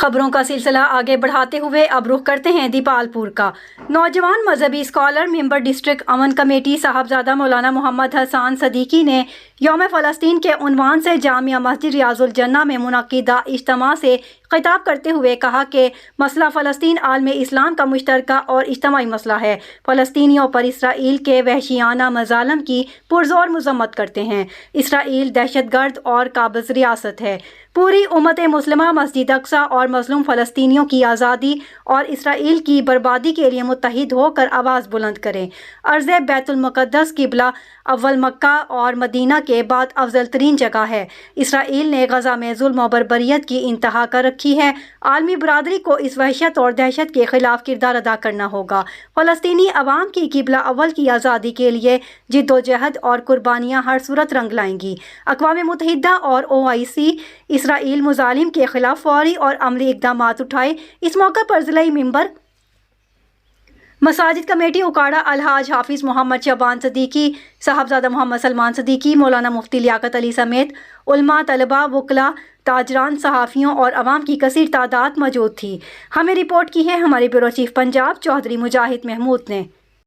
خبروں کا سلسلہ آگے بڑھاتے ہوئے اب رخ کرتے ہیں دیپالپور کا۔ نوجوان مذہبی اسکالر ممبر ڈسٹرکٹ امن کمیٹی صاحبزادہ مولانا محمد حسان صدیقی نے یوم فلسطین کے عنوان سے جامع مسجد ریاض الجنہ میں منعقدہ اجتماع سے خطاب کرتے ہوئے کہا کہ مسئلہ فلسطین عالم اسلام کا مشترکہ اور اجتماعی مسئلہ ہے۔ فلسطینیوں پر اسرائیل کے وحشیانہ مظالم کی پرزور مذمت کرتے ہیں۔ اسرائیل دہشت گرد اور قابض ریاست ہے۔ پوری امت مسلمہ مسجد اقصیٰ اور مظلوم فلسطینیوں کی آزادی اور اسرائیل کی بربادی کے لیے متحد ہو کر آواز بلند کریں۔ ارض بیت المقدس قبلہ اول مکہ اور مدینہ کے بعد افضل ترین جگہ ہے۔ اسرائیل نے غزہ میں ظلم و بربریت کی انتہا کر رکھی ہے۔ عالمی برادری کو اس وحشت اور دہشت کے خلاف کردار ادا کرنا ہوگا۔ فلسطینی عوام کی قبلہ اول کی آزادی کے لیے جدوجہد اور قربانیاں ہر صورت رنگ لائیں گی۔ اقوام متحدہ اور OIC اسرائیل مظالم کے خلاف فوری اور عملی اقدامات اٹھائے۔ اس موقع پر ضلعی ممبر مساجد کمیٹی اکاڑہ الحاج حافظ محمد شعبان صدیقی، صاحبزادہ محمد سلمان صدیقی، مولانا مفتی لیاقت علی سمیت علماء، طلباء، وکلاء، تاجران، صحافیوں اور عوام کی کثیر تعداد موجود تھی۔ ہمیں رپورٹ کی ہے ہمارے بیورو چیف پنجاب چودھری مجاہد محمود نے۔